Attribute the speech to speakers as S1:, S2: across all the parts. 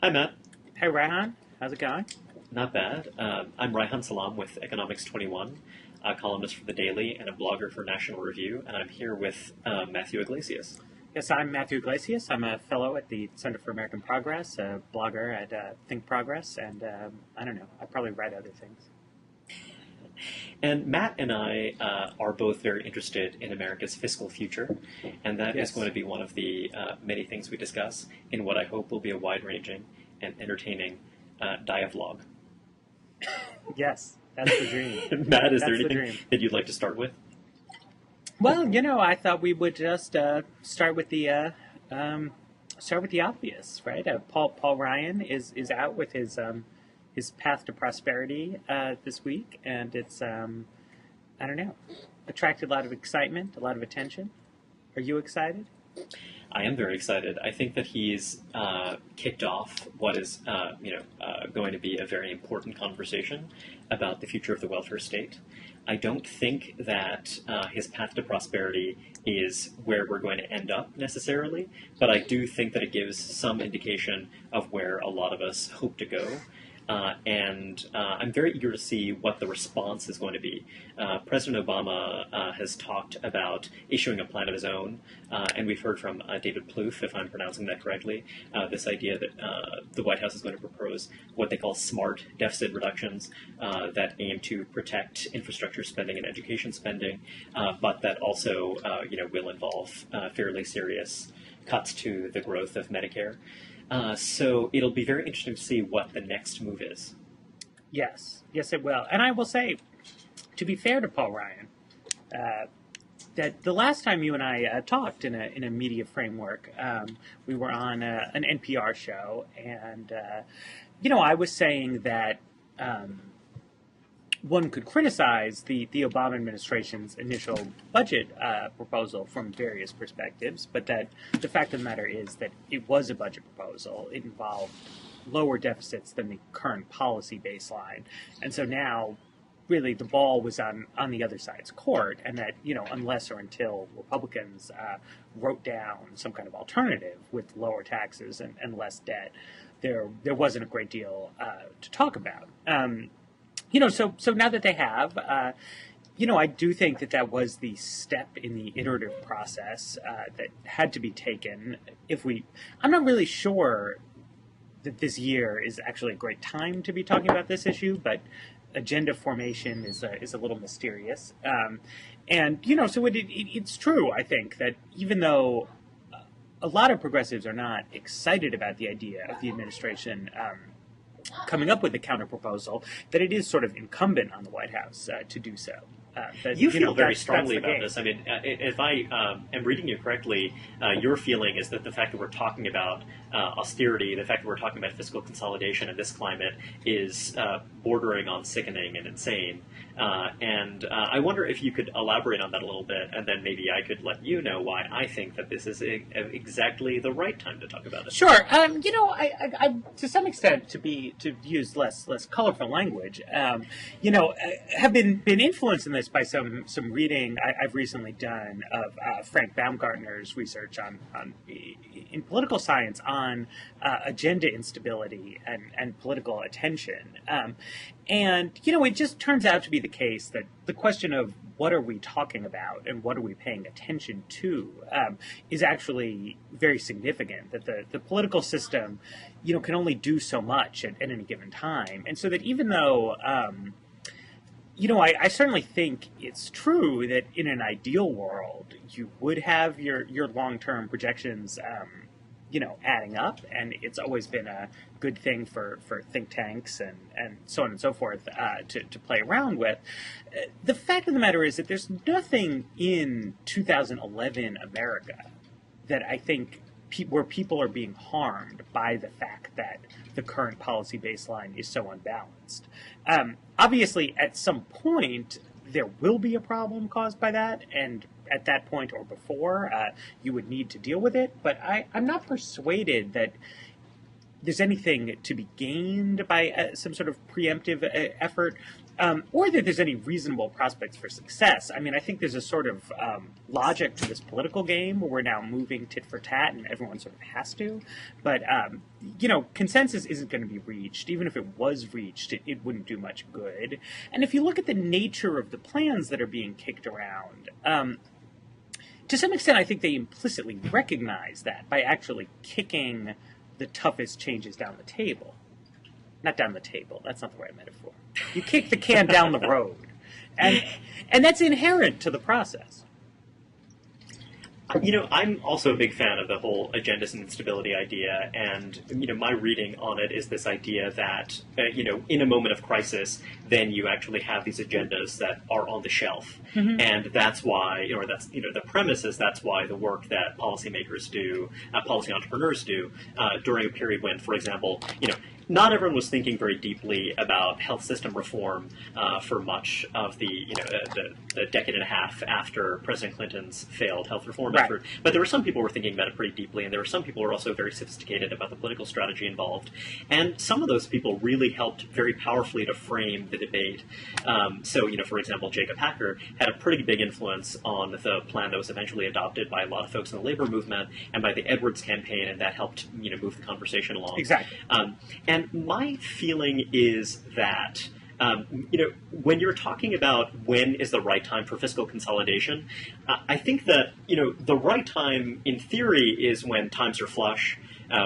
S1: Hi, Matt.
S2: Hey Reihan, how's it going?
S1: Not bad. I'm Reihan Salam with Economics 21, a columnist for The Daily and a blogger for National Review, and I'm here with Matthew Yglesias.
S2: Yes, I'm Matthew Yglesias. I'm a fellow at the Center for American Progress, a blogger at Think Progress, and I don't know, I probably write other things.
S1: And Matt and I are both very interested in America's fiscal future, and that is
S2: Yes.
S1: going to be one of the many things we discuss in what I hope will be a wide-ranging and entertaining dialogue.
S2: Yes, that's the dream.
S1: Matt, is there
S2: That's the
S1: anything
S2: dream.
S1: that you'd like to start with?
S2: Well, I thought we would just start with the obvious, right? Paul Ryan is out with his path to prosperity this week, and it's I don't know, attracted a lot of excitement, a lot of attention. Are you excited?
S1: I am very excited. I think that he's kicked off what is, going to be a very important conversation about the future of the welfare state. I don't think that his path to prosperity is where we're going to end up necessarily, but I do think that it gives some indication of where a lot of us hope to go. And I'm very eager to see what the response is going to be. President Obama has talked about issuing a plan of his own, and we've heard from David Plouffe, if I'm pronouncing that correctly, this idea that the White House is going to propose what they call smart deficit reductions that aim to protect infrastructure spending and education spending, but that also will involve fairly serious cuts to the growth of Medicare. So it'll be very interesting to see what the next move is.
S2: Yes, it will. And I will say, to be fair to Paul Ryan, that the last time you and I talked in a media framework, we were on an NPR show, and I was saying that one could criticize the Obama administration's initial budget proposal from various perspectives, but that the fact of the matter is that it was a budget proposal. It involved lower deficits than the current policy baseline. And so now, really, the ball was on the other side's court, and that, unless or until Republicans wrote down some kind of alternative with lower taxes and less debt, there wasn't a great deal to talk about. So now that they have, I do think that was the step in the iterative process that had to be taken. I'm not really sure that this year is actually a great time to be talking about this issue, but agenda formation is a little mysterious. So it's true, I think, that even though a lot of progressives are not excited about the idea of the administration coming up with a counterproposal, that it is sort of incumbent on the White House to do so.
S1: You feel very strongly
S2: that's
S1: about this. I mean, if I am reading you correctly, your feeling is that the fact that we're talking about austerity, the fact that we're talking about fiscal consolidation in this climate is bordering on sickening and insane. And I wonder if you could elaborate on that a little bit, and then maybe I could let you know why I think that this is exactly the right time to talk about it.
S2: Sure. I to some extent, to use less colorful language, have been influenced in this by some reading I've recently done of Frank Baumgartner's research in political science on agenda instability and political attention. It just turns out to be the case that the question of what are we talking about and what are we paying attention to is actually very significant, that the political system, can only do so much at any given time. And so that even though, I certainly think it's true that in an ideal world, you would have your long-term projections adding up, and it's always been a good thing for think tanks and so on and so forth to play around with. The fact of the matter is that there's nothing in 2011 America that I think where people are being harmed by the fact that the current policy baseline is so unbalanced. Obviously, at some point, there will be a problem caused by that, and at that point or before, you would need to deal with it. But I'm not persuaded that there's anything to be gained by some sort of preemptive effort or that there's any reasonable prospects for success. I mean, I think there's a sort of logic to this political game where we're now moving tit for tat, and everyone sort of has to. But consensus isn't going to be reached. Even if it was reached, it wouldn't do much good. And if you look at the nature of the plans that are being kicked around, to some extent, I think they implicitly recognize that by actually kicking the toughest changes down the table. Not down the table. That's not the right metaphor. You kick the can down the road. And that's inherent to the process.
S1: I'm also a big fan of the whole agendas and instability idea, and my reading on it is this idea that in a moment of crisis, then you actually have these agendas that are on the shelf, and that's why, or that's the premise is that's why the work that policymakers do, policy entrepreneurs do, during a period when, for example, not everyone was thinking very deeply about health system reform for much of the decade and a half after President Clinton's failed health reform effort. But there were some people who were thinking about it pretty deeply, and there were some people who were also very sophisticated about the political strategy involved. And some of those people really helped very powerfully to frame the debate. So, for example, Jacob Hacker had a pretty big influence on the plan that was eventually adopted by a lot of folks in the labor movement and by the Edwards campaign, and that helped move the conversation along.
S2: Exactly.
S1: And my feeling is that, when you're talking about when is the right time for fiscal consolidation, I think that, the right time in theory is when times are flush,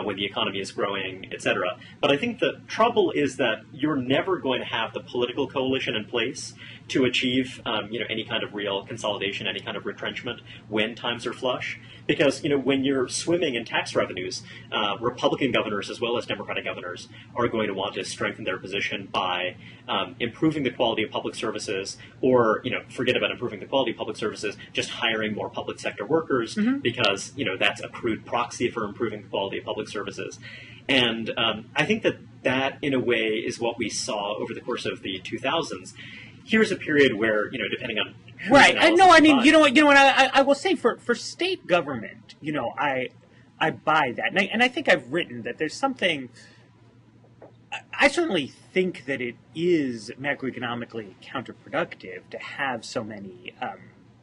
S1: when the economy is growing, etc. But I think the trouble is that you're never going to have the political coalition in place to achieve, any kind of real consolidation, any kind of retrenchment when times are flush. Because, when you're swimming in tax revenues, Republican governors as well as Democratic governors are going to want to strengthen their position by improving the quality of public services, or, forget about improving the quality of public services, just hiring more public sector workers, because, that's a crude proxy for improving the quality of public services. And I think that, in a way, is what we saw over the course of the 2000s. Here's a period where, depending on
S2: right. No, I mean, I will say for state government, I buy that, and I think I've written that there's something. I certainly think that it is macroeconomically counterproductive to have so many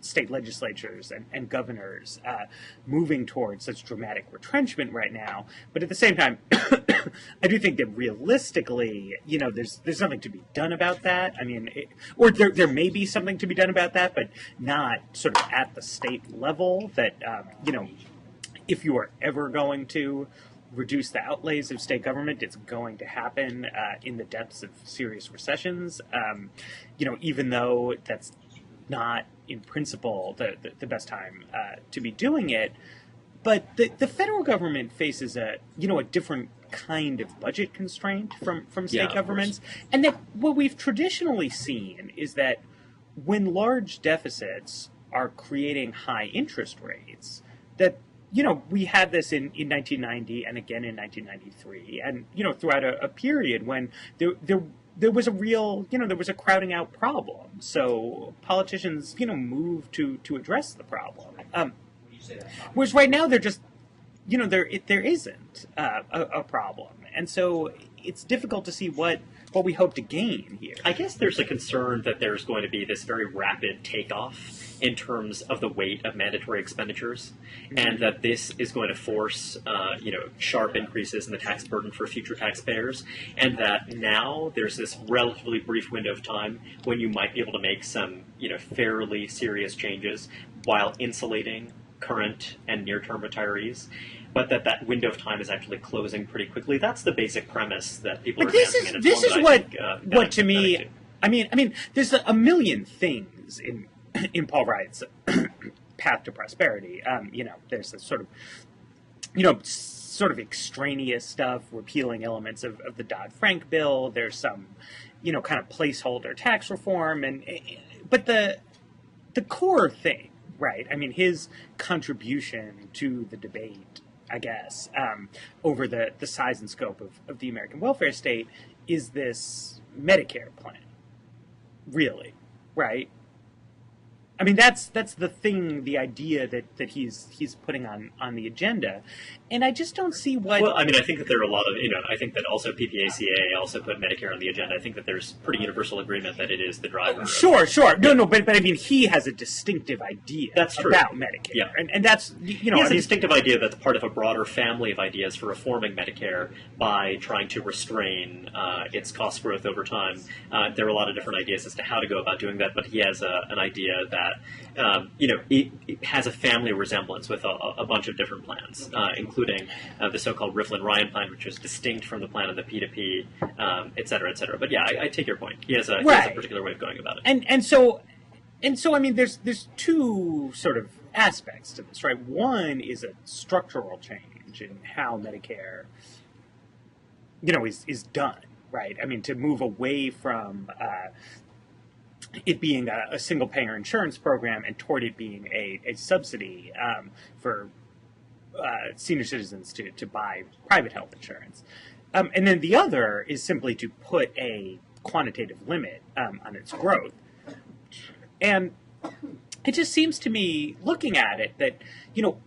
S2: state legislatures and governors moving towards such dramatic retrenchment right now. But at the same time, I do think that realistically, there's nothing to be done about that. I mean, or there may be something to be done about that, but not sort of at the state level. That if you are ever going to reduce the outlays of state government, it's going to happen in the depths of serious recessions. Even though that's not in principle the best time to be doing it. But the federal government faces a different kind of budget constraint from state governments. And that what we've traditionally seen is that when large deficits are creating high interest rates, that we had this in 1990 and again in 1993, and throughout a period when there was a real, there was a crowding out problem. So politicians, moved to address the problem. Whereas right now they're just, there isn't a problem. And so it's difficult to see what we hope to gain here.
S1: I guess there's a concern that there's going to be this very rapid takeoff in terms of the weight of mandatory expenditures, and that this is going to force, sharp increases in the tax burden for future taxpayers, and that now there's this relatively brief window of time when you might be able to make some, fairly serious changes while insulating current and near-term retirees, but that window of time is actually closing pretty quickly. That's the basic premise that people are advancing.
S2: But this is what to me, I mean, there's a million things in Paul Wright's path to prosperity. There's this sort of extraneous stuff, repealing elements of the Dodd-Frank bill. There's some, kind of placeholder tax reform, but the core thing, right? I mean, his contribution to the debate, I guess, over the size and scope of the American welfare state is this Medicare plan, really, right? I mean, that's the thing, the idea that he's putting on the agenda, and I just don't see what.
S1: Well, I mean, I think that there are a lot of, I think that also PPACA also put Medicare on the agenda. I think that there's pretty universal agreement that it is the driver.
S2: Sure. No, but I mean, he has a distinctive idea
S1: That's true.
S2: about Medicare.
S1: Yeah.
S2: And that's,
S1: he has a distinctive idea that's part of a broader family of ideas for reforming Medicare by trying to restrain its cost growth over time. There are a lot of different ideas as to how to go about doing that, but he has an idea that, it has a family resemblance with a bunch of different plans, including the so-called Riflin-Ryan plan, which is distinct from the plan of the P2P, et cetera, et cetera. But yeah, I take your point. He has a particular way of going about it.
S2: And so I mean, there's two sort of aspects to this, right? One is a structural change in how Medicare, is done, right? I mean, to move away from it being a single-payer insurance program and toward it being a subsidy for senior citizens to buy private health insurance. And then the other is simply to put a quantitative limit on its growth. And it just seems to me, looking at it, that,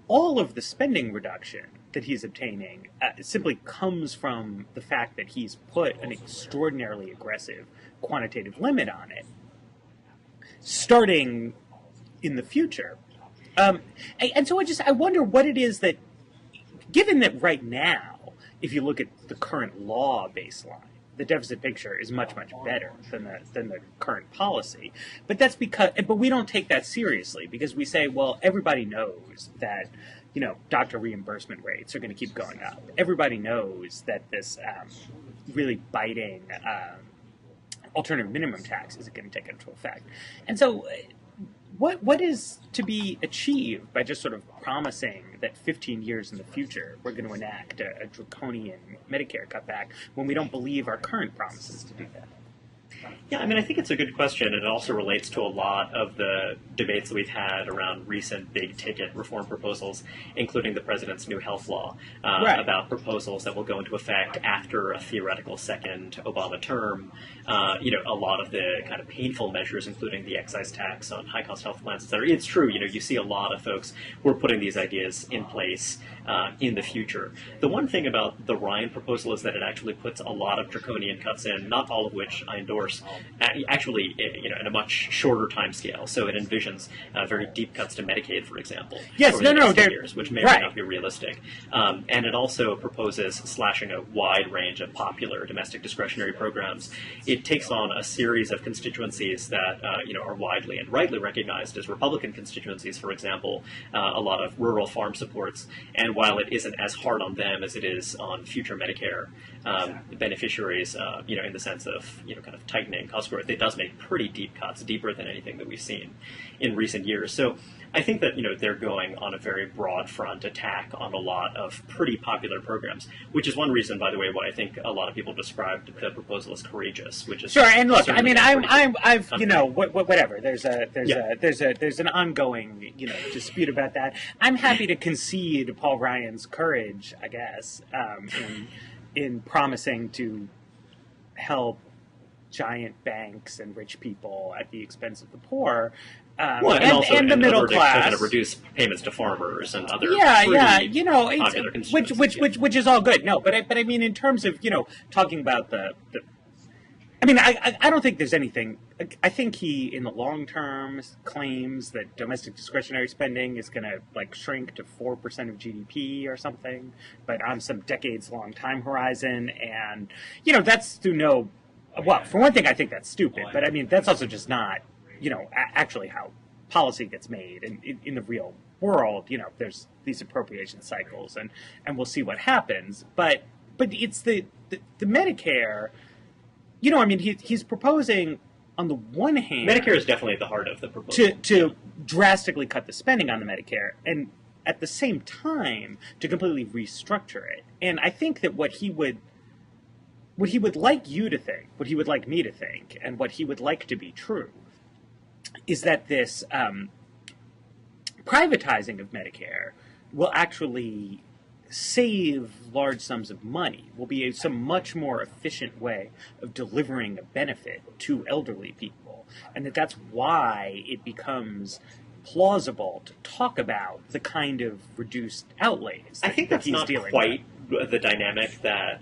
S2: all of the spending reduction that he's obtaining simply comes from the fact that he's put an extraordinarily aggressive quantitative limit on it, starting in the future. And so I wonder what it is that, given that right now, if you look at the current law baseline, the deficit picture is much, much better than the current policy. But that's but we don't take that seriously, because we say, well, everybody knows that, doctor reimbursement rates are going to keep going up. Everybody knows that this really biting alternative minimum tax isn't going to take into effect. And so what is to be achieved by just sort of promising that 15 years in the future we're going to enact a draconian Medicare cutback when we don't believe our current promises to do that?
S1: Yeah, I mean, I think it's a good question, and it also relates to a lot of the debates that we've had around recent big-ticket reform proposals, including the president's new health law, about proposals that will go into effect after a theoretical second Obama term. A lot of the kind of painful measures, including the excise tax on high-cost health plans, et cetera. It's true, you see a lot of folks who are putting these ideas in place in the future. The one thing about the Ryan proposal is that it actually puts a lot of draconian cuts in, not all of which I endorse, actually, in a much shorter time scale. So it envisions very deep cuts to Medicaid, for example.
S2: Yes,
S1: over the next 10
S2: they're
S1: years, which may or may not be realistic. And it also proposes slashing a wide range of popular domestic discretionary programs. It takes on a series of constituencies that are widely and rightly recognized as Republican constituencies. For example, a lot of rural farm supports. And while it isn't as hard on them as it is on future Medicare beneficiaries, in the sense of kind of tightening cost growth, it does make pretty deep cuts, deeper than anything that we've seen in recent years. So I think that they're going on a very broad front attack on a lot of pretty popular programs, which is one reason, by the way, why I think a lot of people described the proposal as courageous. Which is
S2: sure. And look, I mean, I've whatever. There's an ongoing dispute about that. I'm happy to concede Paul Ryan's courage, I guess, in promising to help giant banks and rich people at the expense of the poor, and the middle class,
S1: to kind of reduce payments to farmers and other popular
S2: constituencies, which is all good. No, but I mean, in terms of talking about the I mean, I don't think there's anything. I think he, in the long term, claims that domestic discretionary spending is going to shrink to 4% of GDP or something, but on some decades-long time horizon, and that's through no. Well, for one thing, I think that's stupid, but I mean, that's also just not, actually how policy gets made in the real world. There's these appropriation cycles, and we'll see what happens. But it's the Medicare. I mean, he's proposing, on the one hand,
S1: Medicare is definitely at the heart of the proposal.
S2: To drastically cut the spending on the Medicare, and at the same time to completely restructure it. And I think that what he would like you to think, what he would like me to think, and what he would like to be true, is that this privatizing of Medicare will actually save large sums of money, will be some much more efficient way of delivering a benefit to elderly people and that's why it becomes plausible to talk about the kind of reduced outlays
S1: I think
S2: that
S1: that's
S2: he's
S1: not
S2: dealing
S1: quite
S2: with.
S1: the dynamic that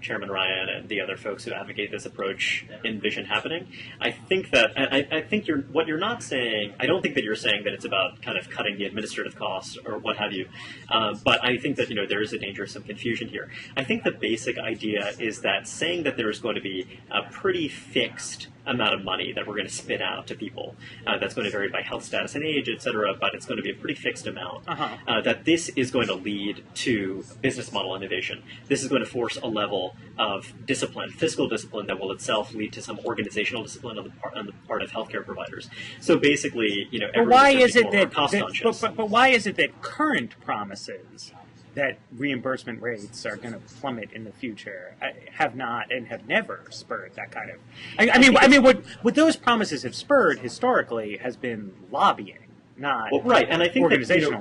S1: Chairman Ryan and the other folks who advocate this approach envision happening. I think that I think what you're not saying. I don't think that you're saying that it's about kind of cutting the administrative costs or what have you. But I think that there is a danger of some confusion here. I think the basic idea is that saying that there is going to be a pretty fixed amount of money that we're going to spit out to people that's going to vary by health status and age, et cetera, but it's going to be a pretty fixed amount. That this is going to lead to business model innovation. This is going to force a level of discipline, fiscal discipline, that will itself lead to some organizational discipline on the part of healthcare providers. So basically,
S2: But why is it
S1: but
S2: why is it that current promises that reimbursement rates are going to plummet in the future have not and have never spurred that kind of? I mean, what those promises have spurred historically has been lobbying, not
S1: right. And I think
S2: organizational.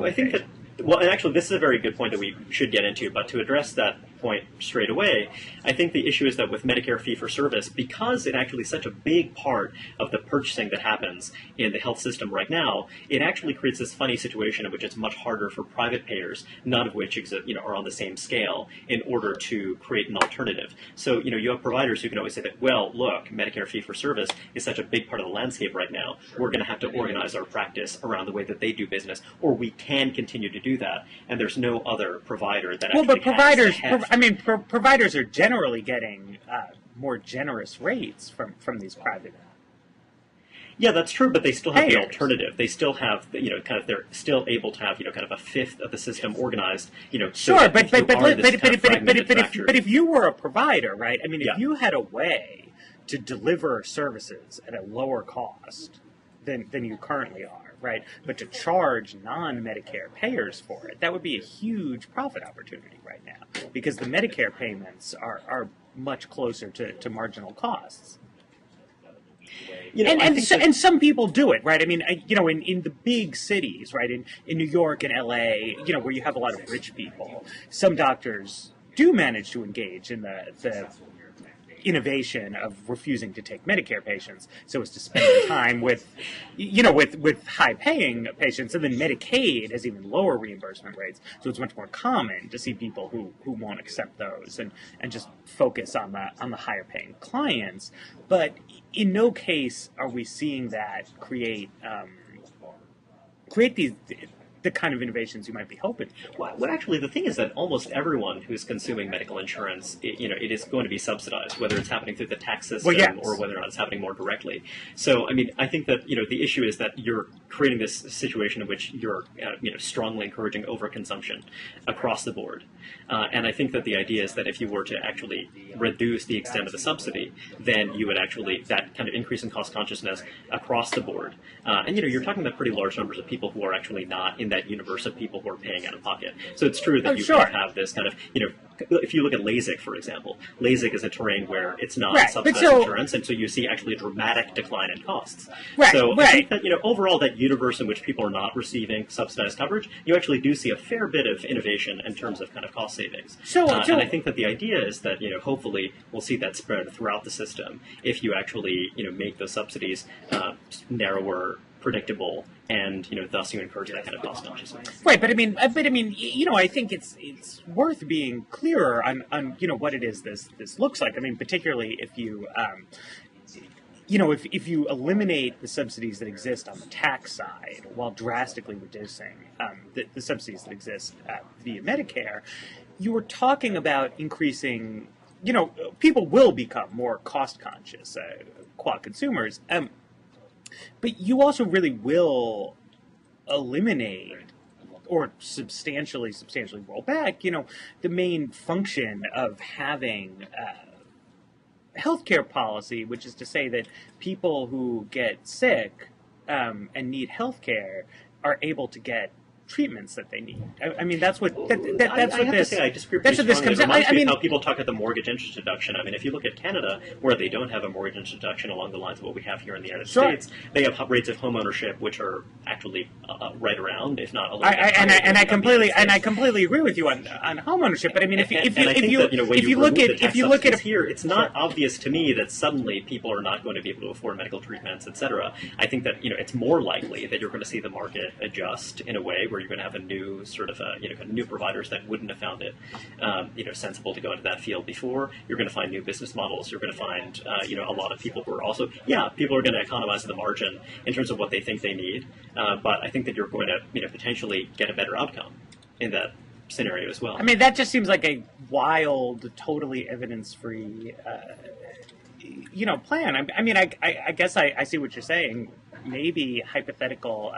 S1: Well, and actually, this is a very good point that we should get into. But to address that point straight away, I think the issue is that with Medicare fee-for-service, because it actually is such a big part of the purchasing that happens in the health system right now, it actually creates this funny situation in which it's much harder for private payers, none of which are on the same scale, in order to create an alternative. So you have providers who can always say that, well, look, Medicare fee-for-service is such a big part of the landscape right now. We're going to have to organize our practice around the way that they do business, or we can continue to do that, and there's no other provider that actually
S2: providers are generally getting more generous rates from these private.
S1: Yeah, that's true, but they still have
S2: payers.
S1: The alternative. They still have, they're still able to have, kind of a fifth of the system organized,
S2: Sure,
S1: so
S2: but if you were a provider, right? I mean, if you had a way to deliver services at a lower cost than you currently are, right? But to charge non-Medicare payers for it, that would be a huge profit opportunity right now, because the Medicare payments are much closer to marginal costs. And some people do it, right? I mean, in the big cities, right, in New York and LA, where you have a lot of rich people, some doctors do manage to engage in the innovation of refusing to take Medicare patients so as to spend time with high-paying patients. And then Medicaid has even lower reimbursement rates, so it's much more common to see people who won't accept those and just focus on the higher-paying clients. But in no case are we seeing that create the kind of innovations you might be hoping for.
S1: Well, actually, the thing is that almost everyone who's consuming medical insurance, it is going to be subsidized, whether it's happening through the tax system or whether or not it's happening more directly. So, I mean, I think that, the issue is that you're creating this situation in which you're, strongly encouraging overconsumption across the board. And I think that the idea is that if you were to actually reduce the extent of the subsidy, then you would actually, that kind of increase in cost consciousness across the board. And, you're talking about pretty large numbers of people who are actually not in that universe of people who are paying out of pocket. So it's true that can have this kind of, if you look at LASIK, for example, LASIK is a terrain where it's not subsidized insurance, and so you see actually a dramatic decline in costs. I think that, overall, that universe in which people are not receiving subsidized coverage, you actually do see a fair bit of innovation in terms of kind of cost savings. And I think that the idea is that, hopefully we'll see that spread throughout the system if you actually, make those subsidies narrower, predictable, and thus you encourage that kind of cost consciousness.
S2: Right, but I mean, I think it's worth being clearer on what it is this looks like. I mean, particularly if you if you eliminate the subsidies that exist on the tax side while drastically reducing the subsidies that exist via Medicare, you were talking about increasing. People will become more cost conscious qua consumers. But you also really will eliminate or substantially roll back, the main function of having healthcare policy, which is to say that people who get sick and need healthcare are able to get treatments that they need. I mean, that's what
S1: I have to say I disagree pretty
S2: that's what this
S1: strongly.
S2: comes
S1: It
S2: down.
S1: reminds
S2: I
S1: me
S2: mean,
S1: of how people talk about the mortgage interest deduction. I mean, if you look at Canada, where they don't have a mortgage interest deduction along the lines of what we have here in the United States, they have rates of home ownership which are actually right around, if not a little bit higher.
S2: And I completely agree with you on home ownership. But I mean, if you look at
S1: here, it's not obvious to me that suddenly people are not going to be able to afford medical treatments, etc. I think that it's more likely that you're going to see the market adjust in a way where you're going to have a new sort of new providers that wouldn't have found it sensible to go into that field before. You're going to find new business models. You're going to find a lot of people who are also people are going to economize at the margin in terms of what they think they need. But I think that you're going to potentially get a better outcome in that scenario as well.
S2: I mean, that just seems like a wild, totally evidence-free plan. I mean, I guess I see what you're saying. Maybe hypothetical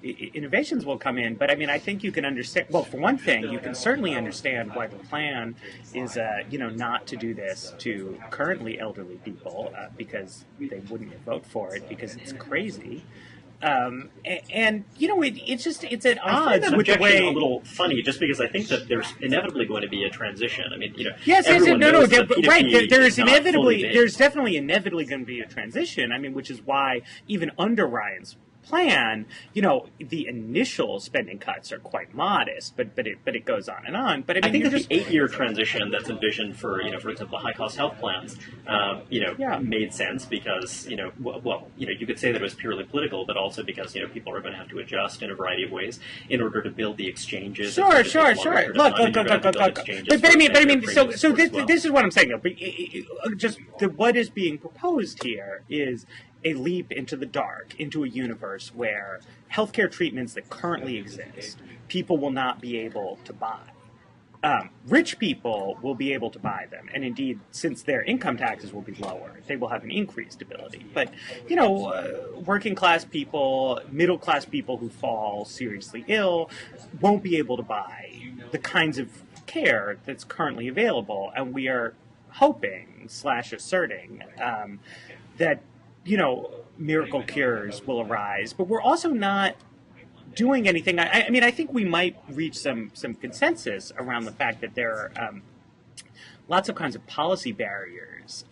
S2: innovations will come in, but I mean, I think you can understand. Well, for one thing, you can certainly understand why the plan is, not to do this to currently elderly people because they wouldn't vote for it because it's crazy. It's at odds with the way.
S1: A little funny, just because I think that there's inevitably going to be a transition. I mean,
S2: yes, right. There's definitely inevitably going to be a transition. I mean, which is why even under Ryan's plan, the initial spending cuts are quite modest, but it goes on and on. But I mean,
S1: I think the 8-year transition that's envisioned for for example high cost health plans, made sense because you could say that it was purely political, but also because people are going to have to adjust in a variety of ways in order to build the exchanges.
S2: Sure. Look. But I mean, so this is what I'm saying. What is being proposed here is a leap into the dark, into a universe where healthcare treatments that currently exist, people will not be able to buy. Rich people will be able to buy them, and indeed, since their income taxes will be lower, they will have an increased ability. But, working class people, middle class people who fall seriously ill won't be able to buy the kinds of care that's currently available, and we are hoping / asserting that miracle cures will arise, but we're also not doing anything. I mean, I think we might reach some consensus around the fact that there are lots of kinds of policy barriers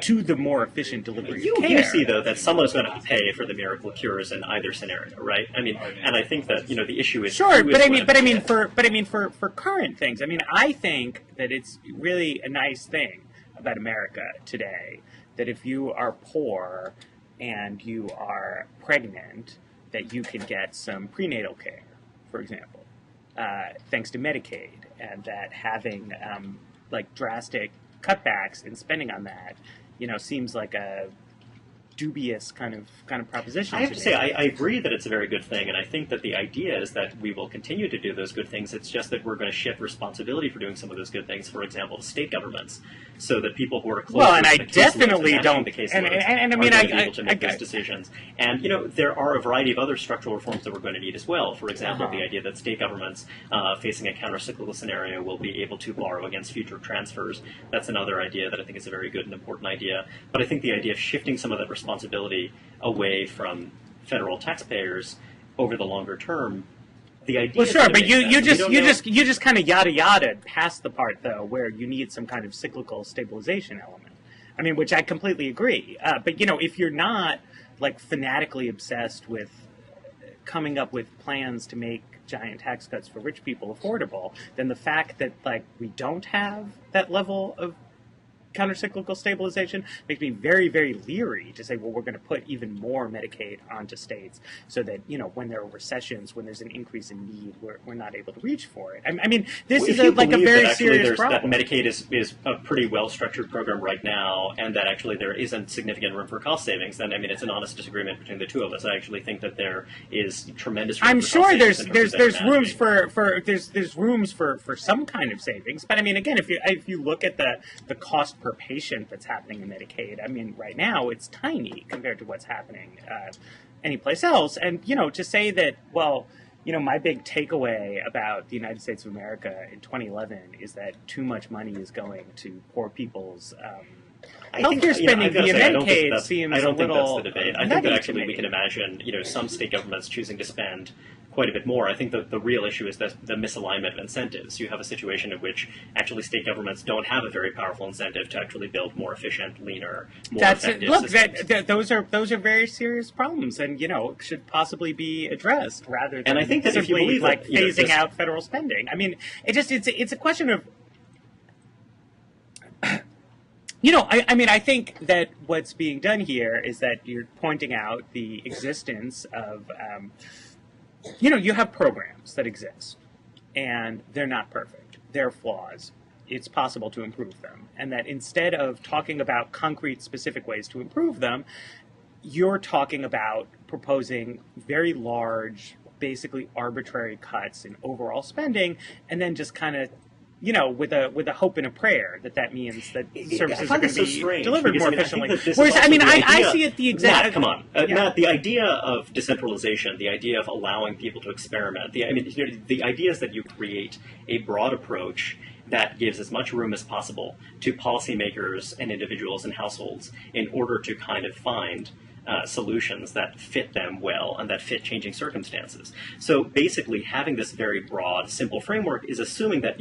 S2: to the more efficient delivery of care.
S1: You see, though, that someone is going to pay for the miracle cures in either scenario, right? I mean, and I think that the issue is
S2: for current things. I mean, I think that it's really a nice thing about America today that if you are poor and you are pregnant, that you can get some prenatal care, for example, thanks to Medicaid, and that having drastic cutbacks in spending on that, seems like a dubious kind of proposition.
S1: I have to say, I agree that it's a very good thing, and I think that the idea is that we will continue to do those good things. It's just that we're going to shift responsibility for doing some of those good things, for example, to state governments, so that people who are closer
S2: well, and
S1: to
S2: I
S1: the
S2: definitely
S1: don't
S2: the
S1: case
S2: and I
S1: are
S2: mean,
S1: going to be able to make those decisions. And there are a variety of other structural reforms that we're going to need as well. For example, the idea that state governments facing a counter-cyclical scenario will be able to borrow against future transfers. That's another idea that I think is a very good and important idea. But I think the idea of shifting some of that responsibility away from federal taxpayers over the longer term, the idea.
S2: Well, sure, but you just kind of yada past the part though where you need some kind of cyclical stabilization element. I mean, which I completely agree. But if you're not fanatically obsessed with coming up with plans to make giant tax cuts for rich people affordable, then the fact that we don't have that level of counter-cyclical stabilization makes me very, very leery to say, well, we're going to put even more Medicaid onto states so that, when there are recessions, when there's an increase in need, we're not able to reach for it. I mean, this is a very serious problem.
S1: That Medicaid is a pretty well-structured program right now, and that actually there isn't significant room for cost savings, then, I mean, it's an honest disagreement between the two of us. I actually think that there is tremendous room
S2: I'm
S1: for
S2: sure
S1: cost
S2: there's
S1: savings
S2: there's rooms for some kind of savings, but I mean, again, if you look at the cost per patient that's happening in Medicaid, I mean, right now it's tiny compared to what's happening anyplace else. And, to say that, well, my big takeaway about the United States of America in 2011 is that too much money is going to poor people's healthcare spending via Medicaid seems a little.
S1: I don't think that's the debate. I think that actually we can imagine, some state governments choosing to spend quite a bit more. I think the real issue is the misalignment of incentives. You have a situation in which actually state governments don't have a very powerful incentive to actually build more efficient, leaner, more effective systems.
S2: Those are very serious problems, and should possibly be addressed rather than
S1: and I think that
S2: simply
S1: if you believe
S2: like
S1: that,
S2: phasing out federal spending. I mean, it's a question of. I think that what's being done here is that you're pointing out the existence of, you have programs that exist, and they're not perfect. They're flaws. It's possible to improve them. And that instead of talking about concrete, specific ways to improve them, you're talking about proposing very large, basically arbitrary cuts in overall spending, and then just kind of with a hope and a prayer that means that services are going to be delivered more efficiently. Whereas, I see it the exact.
S1: Matt, come on, Matt. The idea of decentralization, the idea of allowing people to experiment, the idea is that you create a broad approach that gives as much room as possible to policymakers and individuals and households in order to kind of find solutions that fit them well and that fit changing circumstances. So basically, having this very broad, simple framework is assuming that,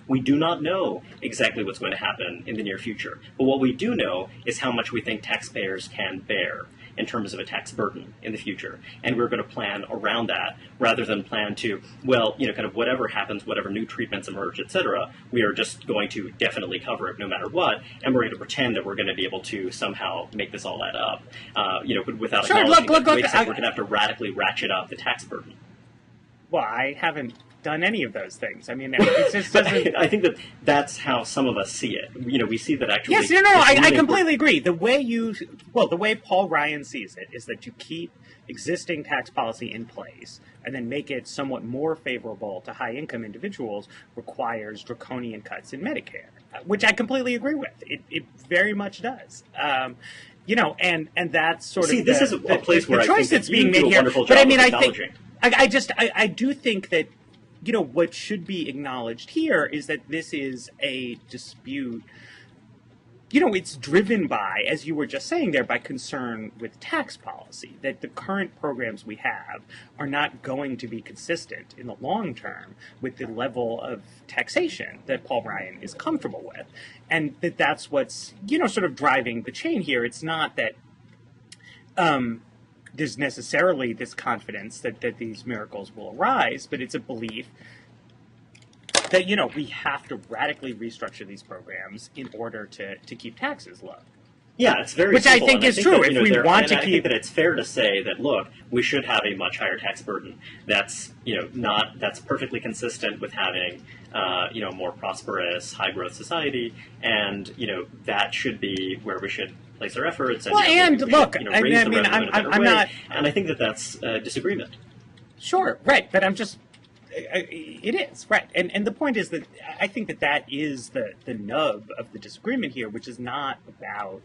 S1: we do not know exactly what's going to happen in the near future. But what we do know is how much we think taxpayers can bear in terms of a tax burden in the future. And we're going to plan around that rather than plan to, kind of whatever happens, whatever new treatments emerge, et cetera, we are just going to definitely cover it no matter what. And we're going to pretend that we're going to be able to somehow make this all add up, without acknowledging that we're going to have to radically ratchet up the tax burden.
S2: Well, I haven't done any of those things. I mean, it just doesn't.
S1: I think that's how some of us see it. We see that actually.
S2: Yes, I completely agree. The way Paul Ryan sees it is that you keep existing tax policy in place and then make it somewhat more favorable to high-income individuals requires draconian cuts in Medicare, which I completely agree with. It very much does. And that's sort of
S1: this is a place where
S2: the choice that's being made here.
S1: But
S2: I do think that. What should be acknowledged here is that this is a dispute. It's driven by, as you were just saying there, by concern with tax policy, that the current programs we have are not going to be consistent in the long term with the level of taxation that Paul Ryan is comfortable with. And that's what's, sort of driving the chain here. It's not that there's necessarily this confidence that these miracles will arise, but it's a belief that, we have to radically restructure these programs in order to keep taxes low.
S1: Yeah, it's very
S2: Which
S1: simple.
S2: I think is true. If we want to keep...
S1: I think that it's fair to say that, look, we should have a much higher tax burden. That's, that's perfectly consistent with having, a more prosperous, high-growth society, and, that should be where we should place our efforts. And,
S2: I'm not...
S1: And I think that's disagreement.
S2: Sure, right, but I'm just... It is, right. And the point is that I think that is the nub of the disagreement here, which is not about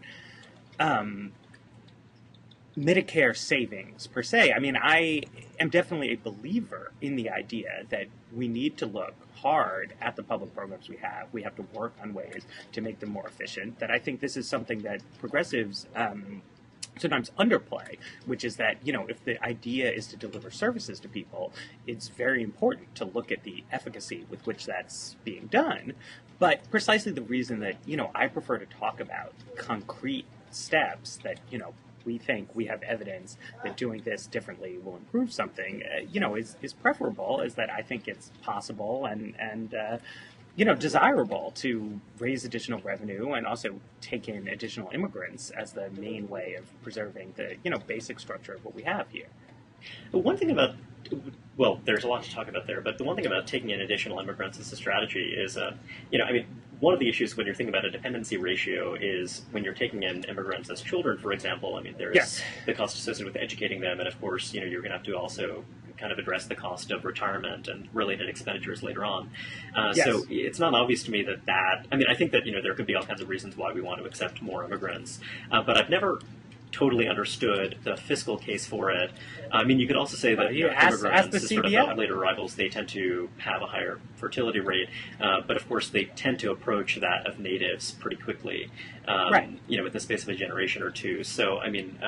S2: Medicare savings per se. I mean, I am definitely a believer in the idea that we need to look hard at the public programs we have. We have to work on ways to make them more efficient. That I think this is something that progressives sometimes underplay, which is that, if the idea is to deliver services to people, it's very important to look at the efficacy with which that's being done. But precisely the reason that, I prefer to talk about concrete steps that, we think we have evidence that doing this differently will improve something, is preferable, is that I think it's possible and desirable to raise additional revenue and also take in additional immigrants as the main way of preserving the, basic structure of what we have here.
S1: One thing about, there's a lot to talk about there, but the one thing about taking in additional immigrants as a strategy is, one of the issues when you're thinking about a dependency ratio is when you're taking in immigrants as children, for example, there's the cost associated with educating them, and of course, you're going to have to also kind of address the cost of retirement and related expenditures later on. So it's not obvious to me that I think that, there could be all kinds of reasons why we want to accept more immigrants, but I've never totally understood the fiscal case for it. I mean, you could also say that
S2: ask
S1: immigrants,
S2: the
S1: sort of
S2: CBO.
S1: later arrivals, they tend to have a higher fertility rate, but of course they tend to approach that of natives pretty quickly,
S2: Right.
S1: within the space of a generation or two. So, I mean,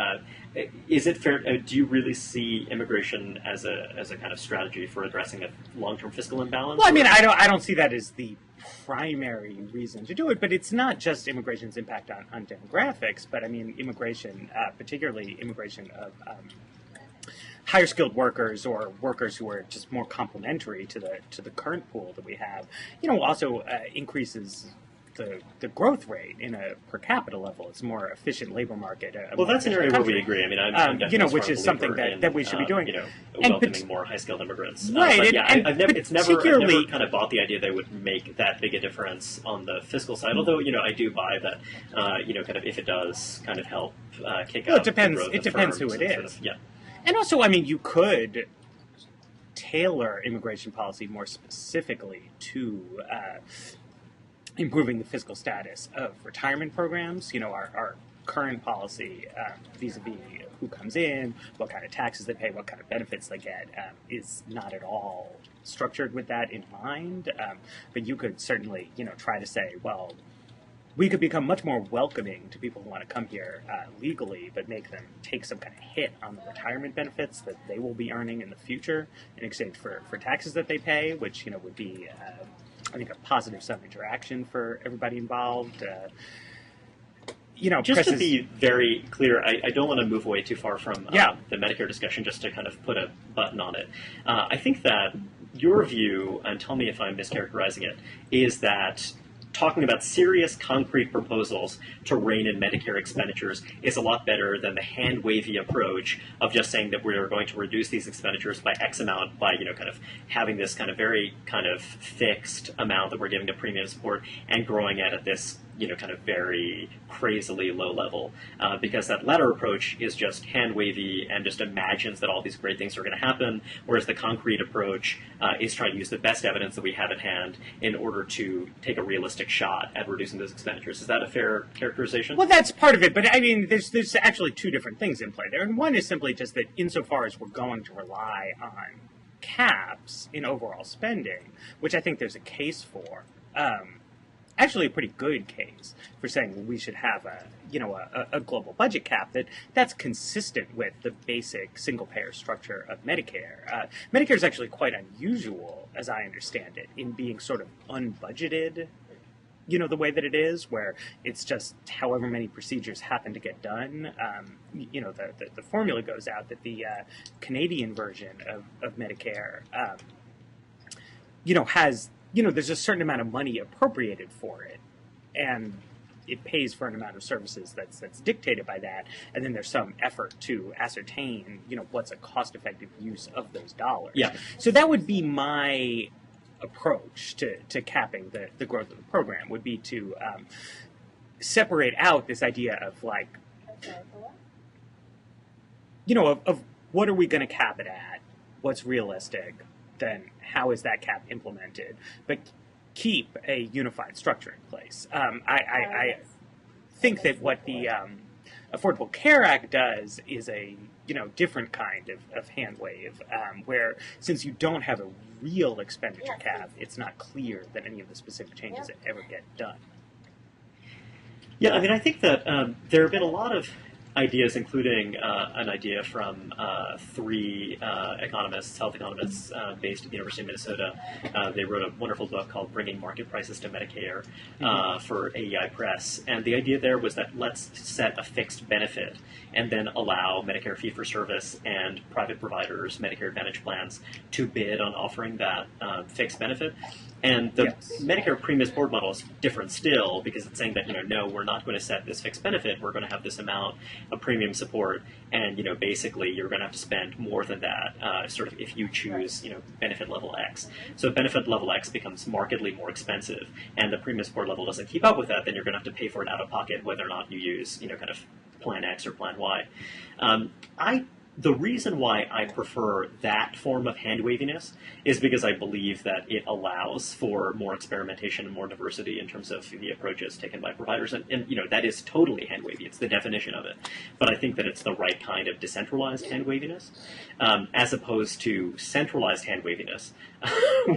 S1: is it fair? Do you really see immigration as a kind of strategy for addressing a long-term fiscal imbalance?
S2: Well, I mean, I don't see that as the primary reason to do it, but it's not just immigration's impact on demographics, but I mean, immigration, particularly immigration of higher skilled workers or workers who are just more complementary to the current pool that we have, also increases the growth rate in a per capita level. It's a more efficient labor market.
S1: Well, that's an area where we agree. I mean, I'm definitely
S2: which is something that we should be doing.
S1: Welcoming more high-skilled immigrants.
S2: Right.
S1: I've never kind of bought the idea they would make that big a difference on the fiscal side. Although, I do buy that, kind of if it does kind of help kick up.
S2: It depends.
S1: The growth
S2: It depends who it is.
S1: Sort of, yeah.
S2: And also, I mean, you could tailor immigration policy more specifically to improving the fiscal status of retirement programs. Our current policy vis-a-vis who comes in, what kind of taxes they pay, what kind of benefits they get, is not at all structured with that in mind. But you could certainly, try to say, well, we could become much more welcoming to people who want to come here legally, but make them take some kind of hit on the retirement benefits that they will be earning in the future in exchange for taxes that they pay, which, would be, I think, a positive sum interaction for everybody involved.
S1: Just to be very clear, I don't want to move away too far from the Medicare discussion, just to kind of put a button on it. I think that your view, and tell me if I'm mischaracterizing it, is that talking about serious, concrete proposals to rein in Medicare expenditures is a lot better than the hand-wavy approach of just saying that we're going to reduce these expenditures by X amount by, kind of having this kind of very kind of fixed amount that we're giving to premium support and growing it at this, kind of very crazily low level. Because that latter approach is just hand-wavy and just imagines that all these great things are going to happen, whereas the concrete approach is trying to use the best evidence that we have at hand in order to take a realistic shot at reducing those expenditures. Is that a fair characterization?
S2: Well, that's part of it, but I mean, there's actually two different things in play there. And one is simply just that insofar as we're going to rely on caps in overall spending, which I think there's a case for, actually a pretty good case for saying we should have a global budget cap that's consistent with the basic single-payer structure of Medicare. Medicare is actually quite unusual, as I understand it, in being sort of unbudgeted, the way that it is, where it's just however many procedures happen to get done. The formula goes out that the Canadian version of Medicare, has, there's a certain amount of money appropriated for it, and it pays for an amount of services that's dictated by that, and then there's some effort to ascertain, what's a cost-effective use of those dollars.
S1: Yeah.
S2: So that would be my approach to capping the growth of the program, would be to separate out this idea of like, of what are we going to cap it at, what's realistic, then how is that cap implemented, but keep a unified structure in place. I think that what the Affordable Care Act does is a different kind of hand wave, where since you don't have a real expenditure cap, it's not clear that any of the specific changes ever get done.
S1: Yeah, I mean, I think that there have been a lot of ideas, including an idea from three economists, health economists based at the University of Minnesota. They wrote a wonderful book called Bringing Market Prices to Medicare for AEI Press. And the idea there was that let's set a fixed benefit and then allow Medicare fee-for-service and private providers, Medicare Advantage plans, to bid on offering that fixed benefit. And the Medicare premium support model is different still, because it's saying that, no, we're not going to set this fixed benefit. We're going to have this amount of premium support, and, basically you're going to have to spend more than that, sort of if you choose, benefit level X. So if benefit level X becomes markedly more expensive, and the premium support level doesn't keep up with that, then you're going to have to pay for it out of pocket, whether or not you use, kind of Plan X or Plan Y. I the reason why I prefer that form of hand waviness is because I believe that it allows for more experimentation and more diversity in terms of the approaches taken by providers. And that is totally hand wavy. It's the definition of it. But I think that it's the right kind of decentralized hand waviness, as opposed to centralized hand waviness,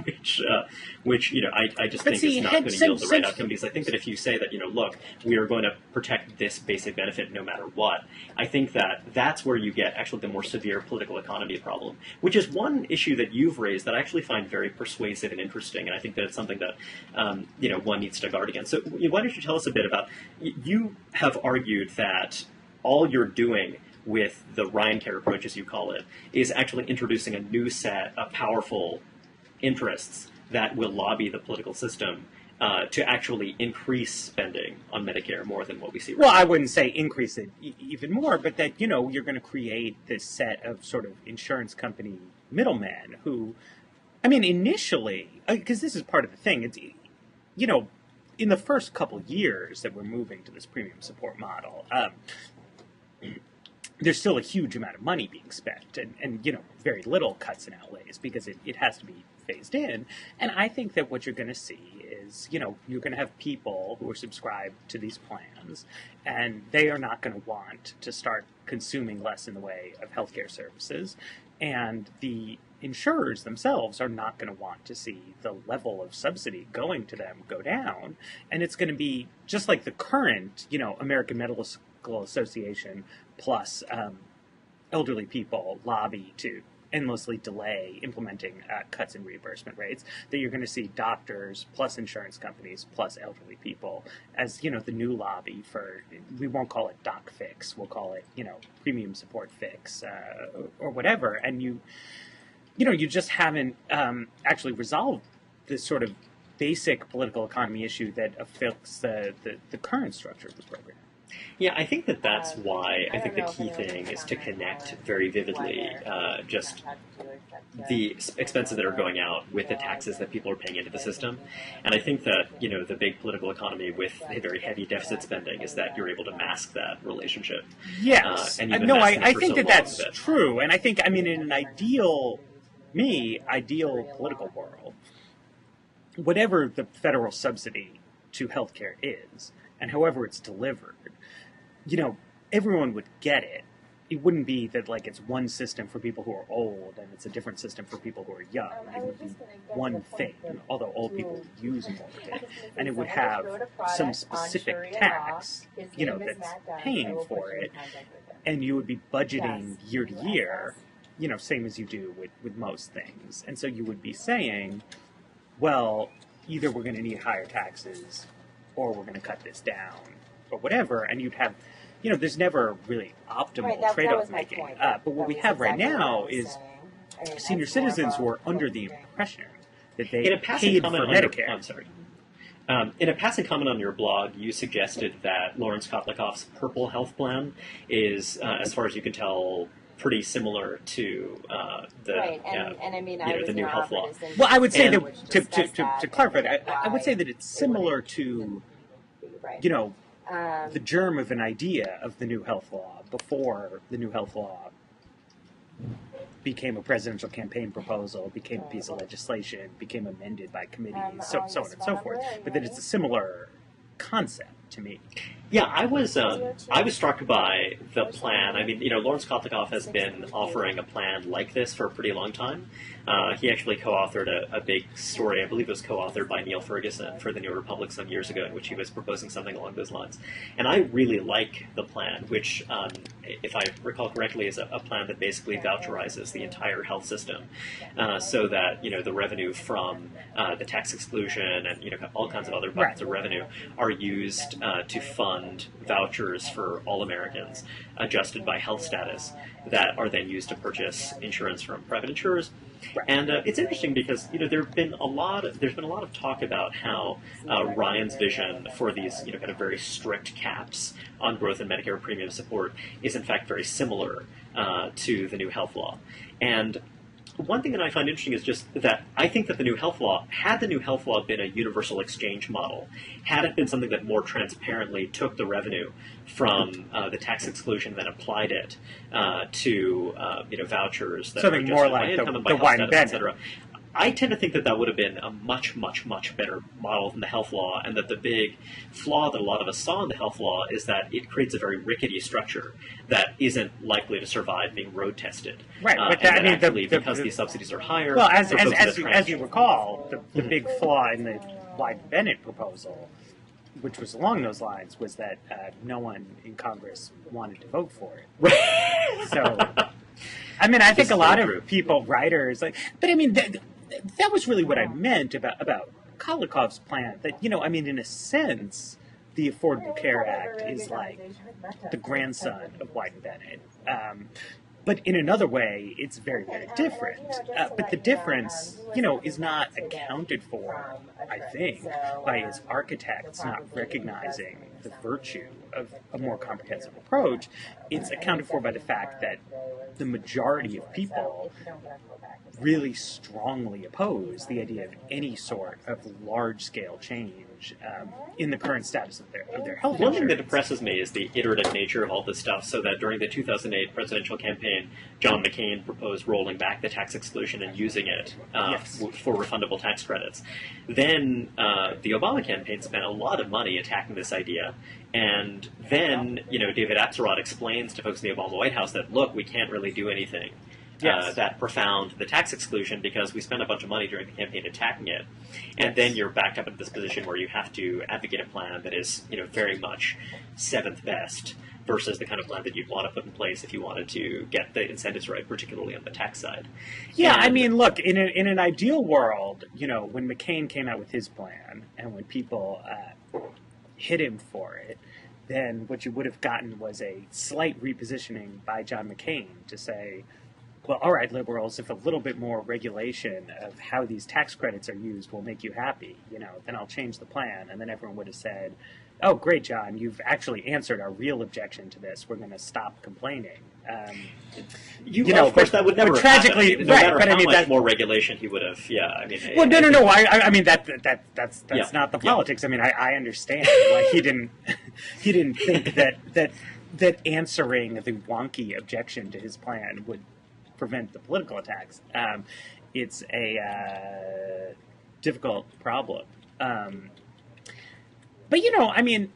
S1: which I just think is not going to yield the right outcome. Because I think that if you say that, look, we are going to protect this basic benefit no matter what, I think that that's where you get actually the more severe political economy problem, which is one issue that you've raised that I actually find very persuasive and interesting, and I think that it's something that one needs to guard against. So why don't you tell us a bit about, you have argued that all you're doing with the RyanCare approach, as you call it, is actually introducing a new set of powerful interests that will lobby the political system to actually increase spending on Medicare more than what we see right
S2: Well,
S1: now.
S2: I wouldn't say increase it even more, but that, you're going to create this set of sort of insurance company middlemen who, initially, because this is part of the thing, it's, in the first couple years that we're moving to this premium support model, there's still a huge amount of money being spent and very little cuts and outlays because it has to be phased in. And I think that what you're going to see is, you're going to have people who are subscribed to these plans, and they are not going to want to start consuming less in the way of healthcare services. And the insurers themselves are not going to want to see the level of subsidy going to them go down. And it's going to be just like the current, American Medical Association plus elderly people lobby to endlessly delay implementing cuts in reimbursement rates, that you're going to see doctors plus insurance companies plus elderly people as, the new lobby for, we won't call it doc fix, we'll call it, premium support fix or whatever. And you just haven't actually resolved this sort of basic political economy issue that affects the current structure of the program.
S1: Yeah, I think that that's why I think the key thing is to connect very vividly just the expenses that are going out with the taxes that people are paying into the system. And I think that, the big political economy with a very heavy deficit spending is that you're able to mask that relationship.
S2: Yes. I think that that's true. And I think, in an ideal political world, whatever the federal subsidy to healthcare is, and however it's delivered, everyone would get it. It wouldn't be that, it's one system for people who are old and it's a different system for people who are young. It would be one thing, although old people would use more of it. And it would have some specific tax, that's paying for it. And you would be budgeting year to year, same as you do with most things. And so you would be saying, well, either we're going to need higher taxes or we're going to cut this down or whatever. And you'd have, there's never really optimal trade-off making. But what we have right now is senior citizens who are under the impression that they paid for Medicare.
S1: I'm sorry. In a passing comment on your blog, you suggested that Lawrence Kotlikoff's Purple Health Plan is, as far as you can tell, pretty similar to the new health law.
S2: Well, I would say that to clarify, I would say that it's similar to, the germ of an idea of the new health law before the new health law became a presidential campaign proposal, became a piece of legislation, became amended by committees, so on and so forth. But that it's a similar concept to me.
S1: Yeah, I was struck by the plan. Lawrence Kotlikoff has been offering a plan like this for a pretty long time. He actually co-authored a big story, I believe it was co-authored by Neil Ferguson for the New Republic some years ago, in which he was proposing something along those lines. And I really like the plan, which, if I recall correctly, is a plan that basically voucherizes the entire health system, so that the revenue from the tax exclusion and all kinds of other buckets of revenue are used to fund vouchers for all Americans, adjusted by health status, that are then used to purchase insurance from private insurers. And it's interesting because there's been a lot of talk about how Ryan's vision for these kind of very strict caps on growth in Medicare premium support is in fact very similar to the new health law. And one thing that I find interesting is just that I think that the new health law, had the new health law been a universal exchange model, had it been something that more transparently took the revenue from the tax exclusion and then applied it to vouchers that
S2: Something
S1: are
S2: more
S1: adjusted by
S2: like
S1: income and by
S2: the
S1: health
S2: wine
S1: status,
S2: Bennett.
S1: etc. I tend to think that that would have been a much, much, much better model than the health law, and that the big flaw that a lot of us saw in the health law is that it creates a very rickety structure that isn't likely to survive being road tested.
S2: Right, but
S1: and actually, because these subsidies are higher,
S2: well,
S1: for folks that
S2: as you recall, the big flaw in the Wyden Bennett proposal, which was along those lines, was that no one in Congress wanted to vote for it.
S1: Right.
S2: So, I mean, I think a lot
S1: true.
S2: of people, writers, but I mean, that was really what I meant about Kolikoff's plan. That, I mean, in a sense, the Affordable Care Act is like the grandson of Wyden Bennett. But in another way, it's very, very different. But the difference, is not accounted for, I think, by his architects not recognizing the virtue of a more comprehensive approach. It's accounted for by the fact that the majority of people really strongly oppose the idea of any sort of large-scale change in the current status of their health insurance.
S1: One thing that depresses me is the iterative nature of all this stuff, so that during the 2008 presidential campaign, John McCain proposed rolling back the tax exclusion and using it for refundable tax credits. Then the Obama campaign spent a lot of money attacking this idea, and then David Axelrod explains to folks in the Obama White House that, look, we can't really do anything that profound the tax exclusion because we spent a bunch of money during the campaign attacking it. And then you're backed up into this position where you have to advocate a plan that is, very much seventh best versus the kind of plan that you'd want to put in place if you wanted to get the incentives right, particularly on the tax side.
S2: Yeah, I mean, look, in an ideal world, when McCain came out with his plan and when people hit him for it, then what you would have gotten was a slight repositioning by John McCain to say, well, all right, liberals, if a little bit more regulation of how these tax credits are used will make you happy, then I'll change the plan. And then everyone would have said, oh, great, John, you've actually answered our real objection to this. We're going to stop complaining.
S1: Of course, that would never
S2: tragically,
S1: happen. No matter how much
S2: that,
S1: more regulation he would have,
S2: Well, no. I mean, that's not the politics. I mean, I understand. Like, he didn't think that answering the wonky objection to his plan would prevent the political attacks. It's a difficult problem. But, I mean,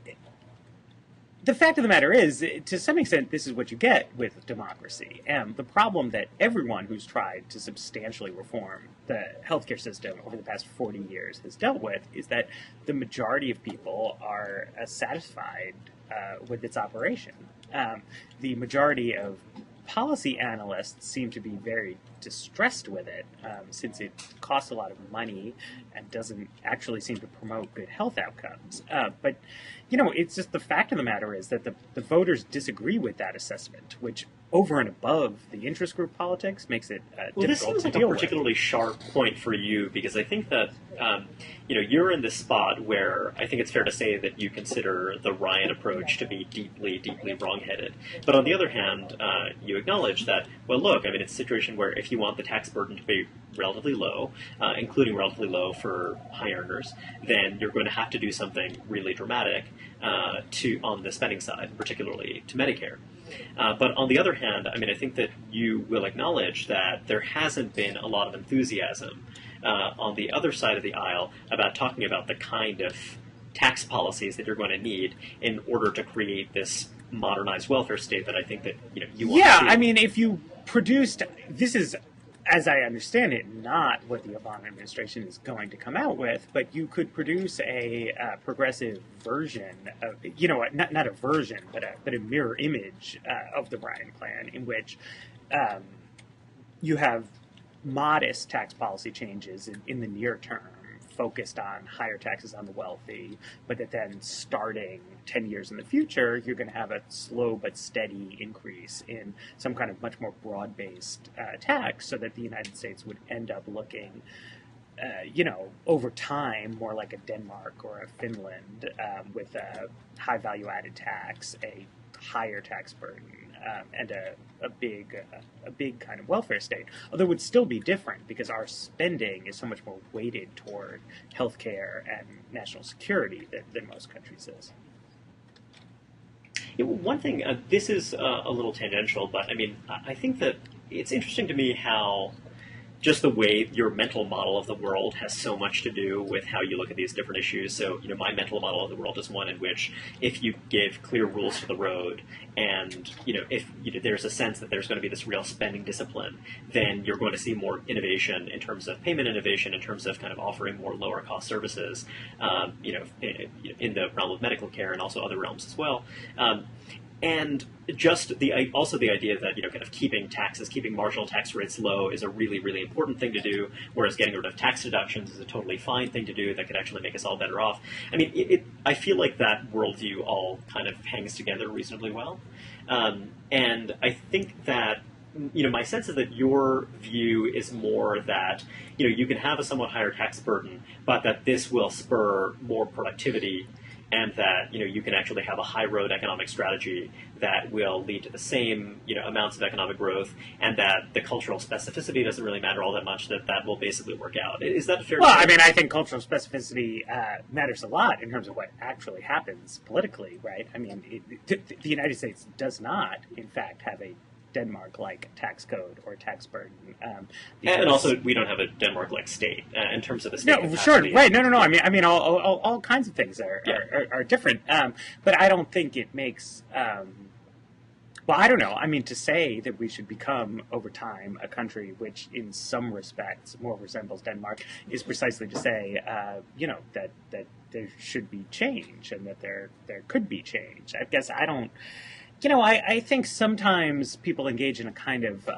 S2: the fact of the matter is, to some extent, this is what you get with democracy. The problem that everyone who's tried to substantially reform the healthcare system over the past 40 years has dealt with is that the majority of people are satisfied with its operation. The majority of policy analysts seem to be very distressed with it, since it costs a lot of money and doesn't actually seem to promote good health outcomes. But, it's just the fact of the matter is that the voters disagree with that assessment, which over and above the interest group politics makes it difficult to deal with.
S1: This seems like a particularly sharp point for you, because I think that, you're in this spot where I think it's fair to say that you consider the Ryan approach to be deeply, deeply wrong-headed. But on the other hand, you acknowledge that, well, look, I mean, it's a situation where if you want the tax burden to be relatively low, including relatively low for high earners, then you're going to have to do something really dramatic on the spending side, particularly to Medicare. But on the other hand, I mean, I think that you will acknowledge that there hasn't been a lot of enthusiasm on the other side of the aisle about talking about the kind of tax policies that you're going to need in order to create this modernized welfare state that I think that you want to see.
S2: Yeah, I mean, if you produced, this is, as I understand it, not what the Obama administration is going to come out with, but you could produce a progressive version of, not a version, but a mirror image of the Ryan plan, in which you have modest tax policy changes in the near term, focused on higher taxes on the wealthy, but that then starting 10 years in the future, you're going to have a slow but steady increase in some kind of much more broad-based tax, so that the United States would end up looking, over time, more like a Denmark or a Finland, with a high value-added tax, a higher tax burden, and a big kind of welfare state. Although it would still be different because our spending is so much more weighted toward healthcare and national security than most countries is.
S1: Yeah, well, one thing, this is a little tangential, but I mean, I think that it's interesting to me how just the way your mental model of the world has so much to do with how you look at these different issues. So, my mental model of the world is one in which if you give clear rules to the road and, if there's a sense that there's going to be this real spending discipline, then you're going to see more innovation in terms of payment innovation, in terms of kind of offering more lower cost services, in the realm of medical care and also other realms as well. And just also the idea that, kind of keeping marginal tax rates low is a really, really important thing to do, whereas getting rid of tax deductions is a totally fine thing to do that could actually make us all better off. I mean, I feel like that worldview all kind of hangs together reasonably well. And I think that, my sense is that your view is more that, you can have a somewhat higher tax burden, but that this will spur more productivity, and that you can actually have a high road economic strategy that will lead to the same amounts of economic growth, and that the cultural specificity doesn't really matter all that much. That will basically work out. Is that fair?
S2: Well, I mean, I think cultural specificity matters a lot in terms of what actually happens politically, right? I mean, the United States does not, in fact, have a Denmark-like tax code or tax burden.
S1: And also, we don't have a Denmark-like state in terms of the state.
S2: No, sure, right? No. I mean, all kinds of things are different. But I don't think it makes. Well, I don't know. I mean, to say that we should become over time a country which, in some respects, more resembles Denmark is precisely to say, that there should be change and that there could be change. I guess I don't. I think sometimes people engage in a kind of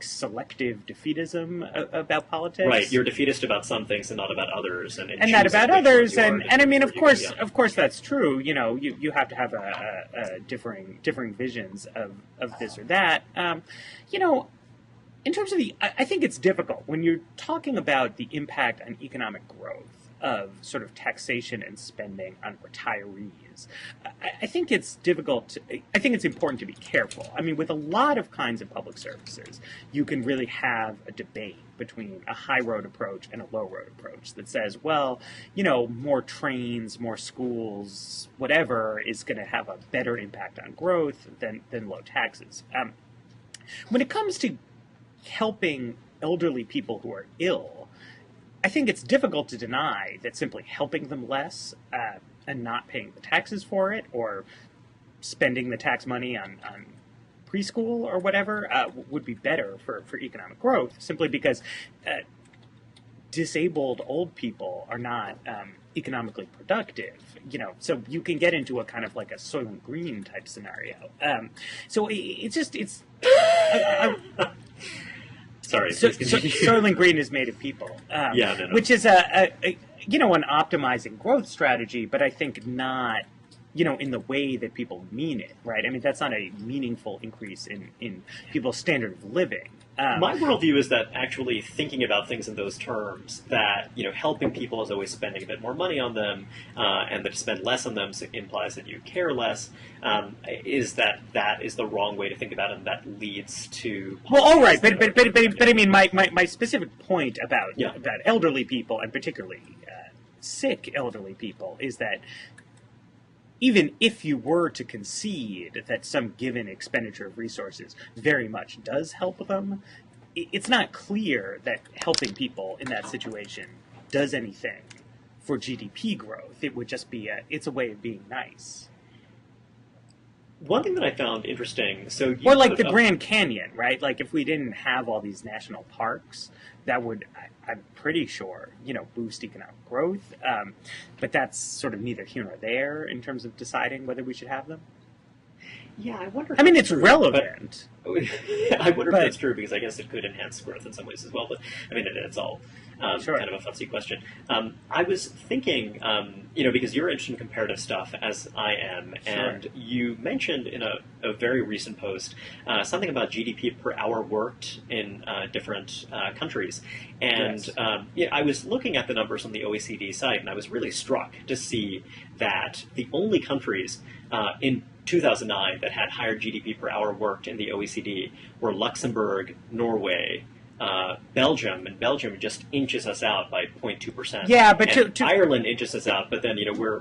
S2: selective defeatism about politics.
S1: Right, you're defeatist about some things and not about others, and
S2: not about others. And I mean, of course, that's true. You have to have a differing visions of this or that. In terms of I think it's difficult when you're talking about the impact on economic growth of sort of taxation and spending on retirees. I think it's difficult. I think it's important to be careful. I mean, with a lot of kinds of public services, you can really have a debate between a high road approach and a low road approach that says, well, more trains, more schools, whatever is going to have a better impact on growth than low taxes. When it comes to helping elderly people who are ill, I think it's difficult to deny that simply helping them less and not paying the taxes for it, or spending the tax money on preschool or whatever, would be better for economic growth, simply because disabled old people are not economically productive. So you can get into a kind of like a Soylent Green type scenario. So it's
S1: Sorry.
S2: Soylent Green is made of people. Which is an optimizing growth strategy, but I think not, in the way that people mean it, right? I mean, that's not a meaningful increase in people's standard of living.
S1: My worldview is that actually thinking about things in those terms, that helping people is always spending a bit more money on them, and that to spend less on them implies that you care less. Is that is the wrong way to think about it, and that leads to.
S2: Well, all right, but I mean, my specific point about elderly people, and particularly sick elderly people, is that even if you were to concede that some given expenditure of resources very much does help them, it's not clear that helping people in that situation does anything for GDP growth. It would just be it's a way of being nice.
S1: One thing that I found interesting,
S2: or like the Grand Canyon, right? Like if we didn't have all these national parks, that would, I'm pretty sure, boost economic growth. But that's sort of neither here nor there in terms of deciding whether we should have them.
S1: Yeah, I wonder.
S2: I mean, it's relevant.
S1: I wonder if that's true, because I guess it could enhance growth in some ways as well. But I mean, it's all kind of a fussy question. I was thinking, because you're interested in comparative stuff, as I am, and you mentioned in a very recent post something about GDP per hour worked in different countries. And I was looking at the numbers on the OECD site, and I was really struck to see that the only countries in 2009 that had higher GDP per hour worked in the OECD were Luxembourg, Norway, Belgium, and Belgium just inches us out by 0.2%.
S2: Yeah, but
S1: Ireland inches us out, but then we're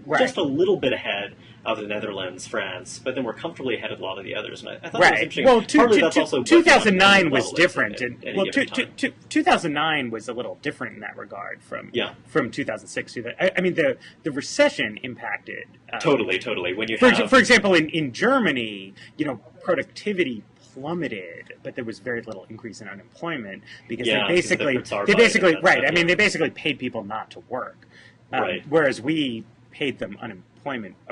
S2: right.
S1: just a little bit ahead of the Netherlands, France, but then we're comfortably ahead of a lot of the others. And I thought that was interesting.
S2: Well,
S1: partly that's also
S2: 2009 was different.
S1: Well,
S2: 2009 was a little different in that regard from 2006. I mean, the recession impacted
S1: totally. When you
S2: for example, in Germany, productivity plummeted, but there was very little increase in unemployment because they basically right. I mean, they basically paid people not to work,
S1: right.
S2: Whereas we paid them unemployment.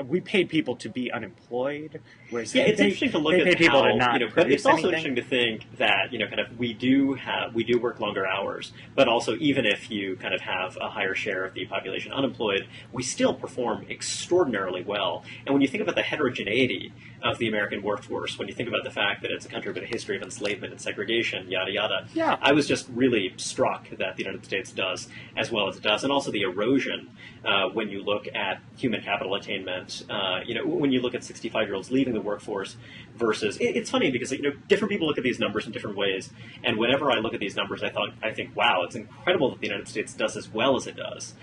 S2: We paid people to be unemployed. Whereas
S1: it's interesting to look at
S2: people
S1: how,
S2: to not
S1: but it's also
S2: anything.
S1: interesting to think that kind of we do work longer hours, but also even if you kind of have a higher share of the population unemployed, we still perform extraordinarily well. And when you think about the heterogeneity of the American workforce, when you think about the fact that it's a country with a history of enslavement and segregation, yada yada, I was just really struck that the United States does as well as it does, and also the erosion when you look at human capital attainment. When you look at 65-year-olds leaving the workforce versus it's funny because different people look at these numbers in different ways, and whenever I look at these numbers, I think, wow, it's incredible that the United States does as well as it does,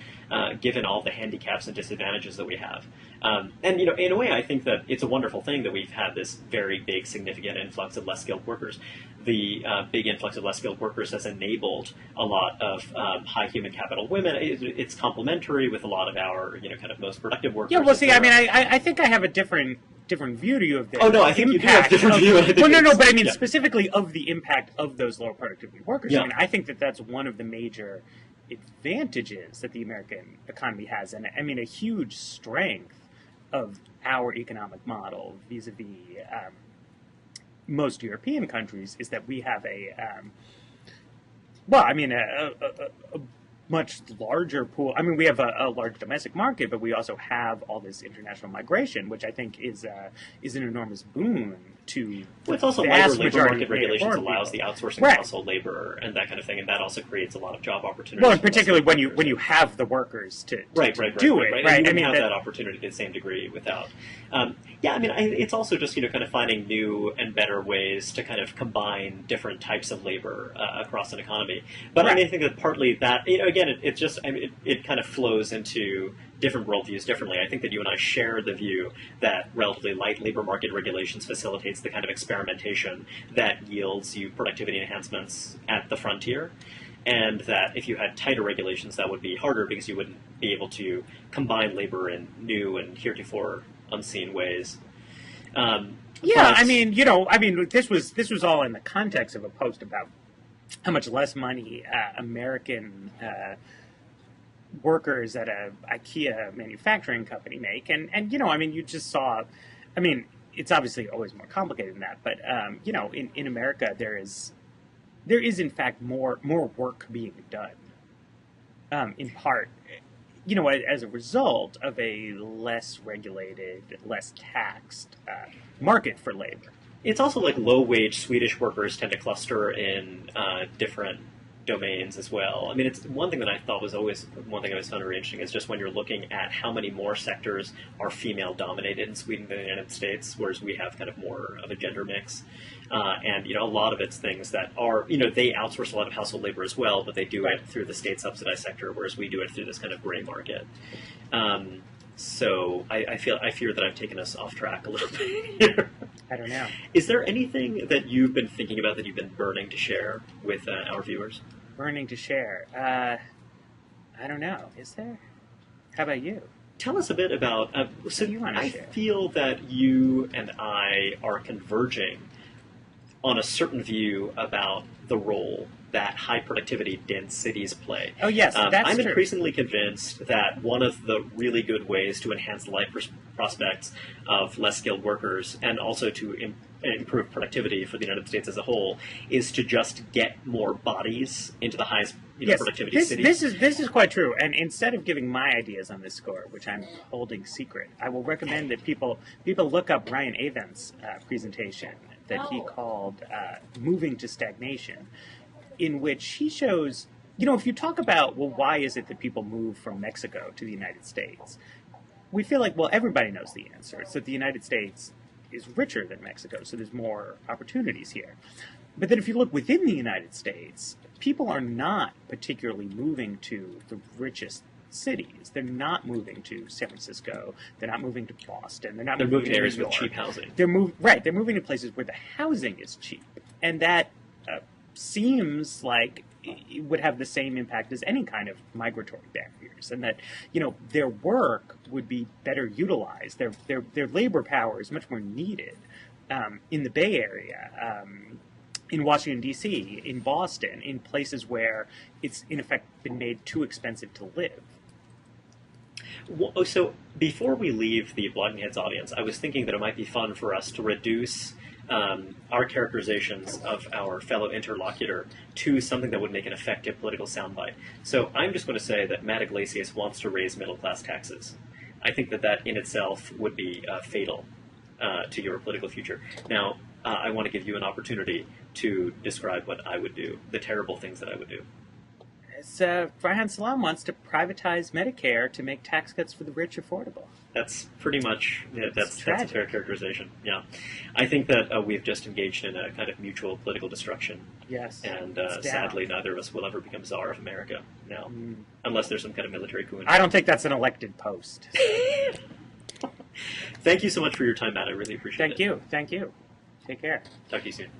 S1: given all the handicaps and disadvantages that we have. And in a way, I think that it's a wonderful thing that we've had this very big, significant influx of less skilled workers. The big influx of less skilled workers has enabled a lot of high human capital women. It's complementary with a lot of our kind of most productive workers.
S2: Yeah, well, see, I mean, I think I have a different view to you of the
S1: Oh no, I think you do have a different view.
S2: But I mean specifically of the impact of those lower productivity workers.
S1: Yeah.
S2: I mean, I think that's one of the major advantages that the American economy has, and I mean a huge strength of our economic model vis-a-vis most European countries is that we have a much larger pool. I mean, we have a large domestic market, but we also have all this international migration, which I think is an enormous boon to
S1: it's also why labor market regulations allows the outsourcing of household labor and that kind of thing, and that also creates a lot of job opportunities.
S2: Well, and particularly when you have the workers to do it, right?
S1: I mean, have that opportunity to the same degree without. I mean, it's also just kind of finding new and better ways to kind of combine different types of labor across an economy. But I mean, I think that partly that again, it's just it kind of flows into different worldviews differently. I think that you and I share the view that relatively light labor market regulations facilitates the kind of experimentation that yields you productivity enhancements at the frontier, and that if you had tighter regulations, that would be harder because you wouldn't be able to combine labor in new and heretofore unseen ways.
S2: I mean, this was all in the context of a post about how much less money American workers at a IKEA manufacturing company make, and I mean, you just saw, I mean, it's obviously always more complicated than that, but in America there is in fact more work being done, in part, as a result of a less regulated, less taxed market for labor.
S1: It's also like low-wage Swedish workers tend to cluster in different domains as well. I mean, it's one thing that I thought was always one thing I always found very interesting is just when you're looking at how many more sectors are female-dominated in Sweden than the United States, whereas we have kind of more of a gender mix. And a lot of it's things that are, they outsource a lot of household labor as well, but they do it through the state-subsidized sector, whereas we do it through this kind of gray market. So I fear that I've taken us off track a little bit here.
S2: I don't know.
S1: Is there anything that you've been thinking about that you've been burning to share with our viewers?
S2: Burning to share? I don't know. Is there? How about you?
S1: Tell us a bit about. So
S2: you want to share?
S1: I feel that you and I are converging on a certain view about the role that high productivity dense cities play.
S2: Oh yes, that's
S1: I'm
S2: true.
S1: increasingly convinced that one of the really good ways to enhance the life prospects of less skilled workers and also to improve productivity for the United States as a whole is to just get more bodies into the highest productivity cities.
S2: This is quite true. And instead of giving my ideas on this score, which I'm holding secret, I will recommend that people look up Ryan Avent's presentation that he called "Moving to Stagnation," in which he shows, if you talk about, well, why is it that people move from Mexico to the United States? we feel like, well, everybody knows the answer. It's that the United States is richer than Mexico, so there's more opportunities here. But then if you look within the United States, people are not particularly moving to the richest cities. They're not moving to San Francisco. They're not moving to Boston. They're
S1: moving
S2: to
S1: to areas
S2: New
S1: with
S2: York.
S1: cheap housing.
S2: They're moving to places where the housing is cheap, and that seems like it would have the same impact as any kind of migratory barriers, and that their work would be better utilized. Their labor power is much more needed in the Bay Area. In Washington, D.C., in Boston, in places where it's, in effect, been made too expensive to live.
S1: Well, so before we leave the Blogging Heads audience, I was thinking that it might be fun for us to reduce our characterizations of our fellow interlocutor to something that would make an effective political soundbite. So I'm just going to say that Matt Yglesias wants to raise middle-class taxes. I think that in itself would be fatal to your political future. Now, I want to give you an opportunity to describe what I would do, the terrible things that I would do.
S2: Reihan Salam wants to privatize Medicare to make tax cuts for the rich affordable.
S1: That's pretty much, that's a fair characterization, yeah. I think that we've just engaged in a kind of mutual political destruction.
S2: Yes.
S1: And sadly, neither of us will ever become czar of America now, unless there's some kind of military coup.
S2: I don't think that's an elected post.
S1: Thank you so much for your time, Matt. I really appreciate it.
S2: Thank you. Take care.
S1: Talk to you soon.